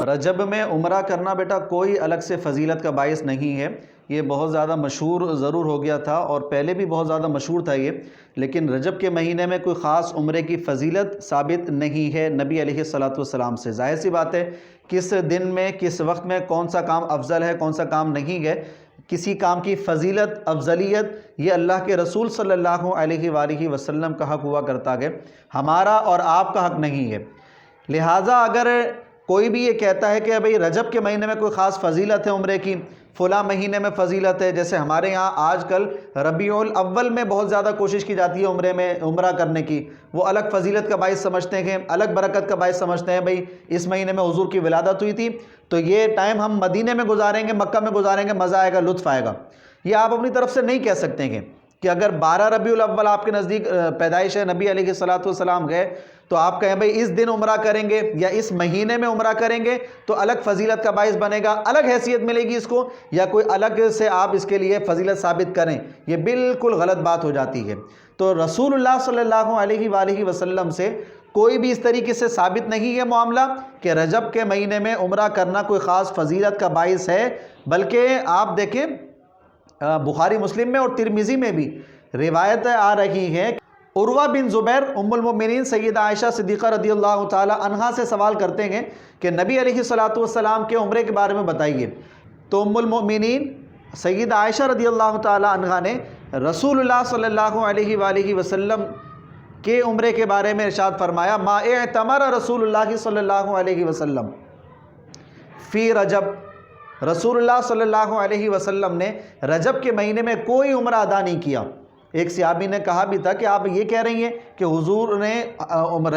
رجب میں عمرہ کرنا بیٹا کوئی الگ سے فضیلت کا باعث نہیں ہے۔ یہ بہت زیادہ مشہور ضرور ہو گیا تھا اور پہلے بھی بہت زیادہ مشہور تھا یہ، لیکن رجب کے مہینے میں کوئی خاص عمرے کی فضیلت ثابت نہیں ہے نبی علیہ الصلاۃ سے۔ ظاہر سی بات ہے کس دن میں کس وقت میں کون سا کام افضل ہے کون سا کام نہیں ہے، کسی کام کی فضیلت افضلیت یہ اللہ کے رسول صلی اللہ علیہ وآلہ وسلم کا حق ہوا کرتا ہے، ہمارا اور آپ کا حق نہیں ہے۔ لہٰذا اگر کوئی بھی یہ کہتا ہے کہ بھئی رجب کے مہینے میں کوئی خاص فضیلت ہے عمرے کی، فلاں مہینے میں فضیلت ہے، جیسے ہمارے یہاں آج کل ربیع الاول میں بہت زیادہ کوشش کی جاتی ہے عمرہ کرنے کی، وہ الگ فضیلت کا باعث سمجھتے ہیں، الگ برکت کا باعث سمجھتے ہیں، بھئی اس مہینے میں حضور کی ولادت ہوئی تھی تو یہ ٹائم ہم مدینے میں گزاریں گے، مکہ میں گزاریں گے، مزہ آئے گا، لطف آئے گا۔ یہ آپ اپنی طرف سے نہیں کہہ سکتے ہیں کہ اگر 12 ربیع الاول آپ کے نزدیک پیدائش ہے نبی علیہ السلام گئے تو آپ کہیں بھئی اس دن عمرہ کریں گے یا اس مہینے میں عمرہ کریں گے تو الگ فضیلت کا باعث بنے گا، الگ حیثیت ملے گی اس کو، یا کوئی الگ سے آپ اس کے لیے فضیلت ثابت کریں، یہ بالکل غلط بات ہو جاتی ہے۔ تو رسول اللہ صلی اللہ علیہ وآلہ وسلم سے کوئی بھی اس طریقے سے ثابت نہیں ہے معاملہ کہ رجب کے مہینے میں عمرہ کرنا کوئی خاص فضیلت کا باعث ہے، بلکہ آپ دیکھیں بخاری مسلم میں اور ترمذی میں بھی روایتیں آ رہی ہیں۔ عروہ بن زبیر ام المؤمنین سیدہ عائشہ صدیقہ رضی اللہ تعالی عنہا سے سوال کرتے ہیں کہ نبی علیہ السلام کے عمرے کے بارے میں بتائیے، تو ام المؤمنین سیدہ عائشہ رضی اللہ تعالی عنہا نے رسول اللہ صلی اللہ علیہ وآلہ وسلم کے عمرے کے بارے میں ارشاد فرمایا، ما اعتمر رسول اللہ صلی اللہ علیہ وسلم فی رجب، رسول اللہ صلی اللہ علیہ وسلم نے رجب کے مہینے میں کوئی عمرہ ادا نہیں کیا۔ ایک صحابی نے کہا بھی تھا کہ آپ یہ کہہ رہی ہیں کہ حضور نے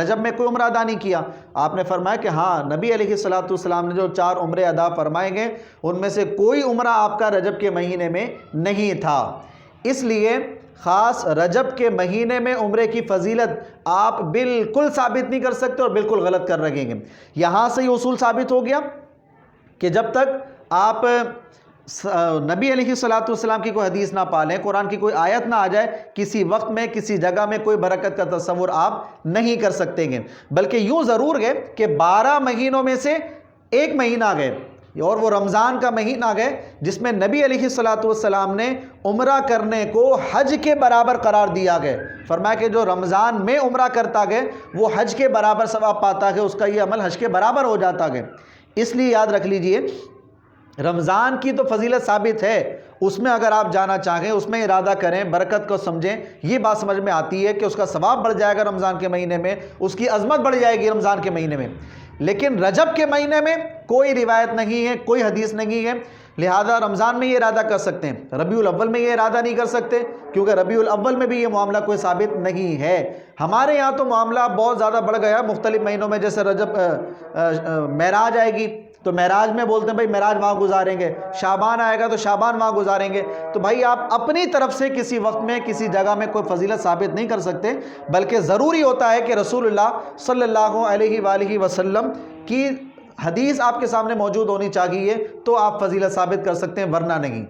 رجب میں کوئی عمرہ ادا نہیں کیا؟ آپ نے فرمایا کہ ہاں، نبی علیہ السلام نے جو 4 عمرے ادا فرمائے گئے ان میں سے کوئی عمرہ آپ کا رجب کے مہینے میں نہیں تھا، اس لیے خاص رجب کے مہینے میں عمرے کی فضیلت آپ بالکل ثابت نہیں کر سکتے اور بالکل غلط کر رہے ہیں۔ یہاں سے یہ اصول ثابت ہو گیا کہ جب تک آپ نبی علیہ السلام کی کوئی حدیث نہ پالیں، قرآن کی کوئی آیت نہ آ جائے، کسی وقت میں کسی جگہ میں کوئی برکت کا تصور آپ نہیں کر سکتے ہیں، بلکہ یوں ضرور گئے کہ 12 مہینوں میں سے ایک مہینہ گئے اور وہ رمضان کا مہینہ گئے جس میں نبی علیہ السلام نے عمرہ کرنے کو حج کے برابر قرار دیا گئے۔ فرمایا کہ جو رمضان میں عمرہ کرتا گئے وہ حج کے برابر ثواب پاتا ہے، اس کا یہ عمل حج کے برابر ہو جاتا گئے۔ اس لیے یاد رکھ لیجئے رمضان کی تو فضیلت ثابت ہے، اس میں اگر آپ جانا چاہیں، اس میں ارادہ کریں، برکت کو سمجھیں، یہ بات سمجھ میں آتی ہے کہ اس کا ثواب بڑھ جائے گا رمضان کے مہینے میں، اس کی عظمت بڑھ جائے گی رمضان کے مہینے میں۔ لیکن رجب کے مہینے میں کوئی روایت نہیں ہے، کوئی حدیث نہیں ہے، لہذا رمضان میں یہ ارادہ کر سکتے ہیں، ربیع الاول میں یہ ارادہ نہیں کر سکتے کیونکہ ربیع الاول میں بھی یہ معاملہ کوئی ثابت نہیں ہے۔ ہمارے یہاں تو معاملہ بہت زیادہ بڑھ گیا مختلف مہینوں میں، جیسے رجب معراج آئے گی تو معراج میں بولتے ہیں بھائی معراج وہاں گزاریں گے، شعبان آئے گا تو شعبان وہاں گزاریں گے۔ تو بھائی آپ اپنی طرف سے کسی وقت میں کسی جگہ میں کوئی فضیلت ثابت نہیں کر سکتے، بلکہ ضروری ہوتا ہے کہ رسول اللہ صلی اللہ علیہ وآلہ وسلم کی حدیث آپ کے سامنے موجود ہونی چاہیے تو آپ فضیلت ثابت کر سکتے ہیں، ورنہ نہیں۔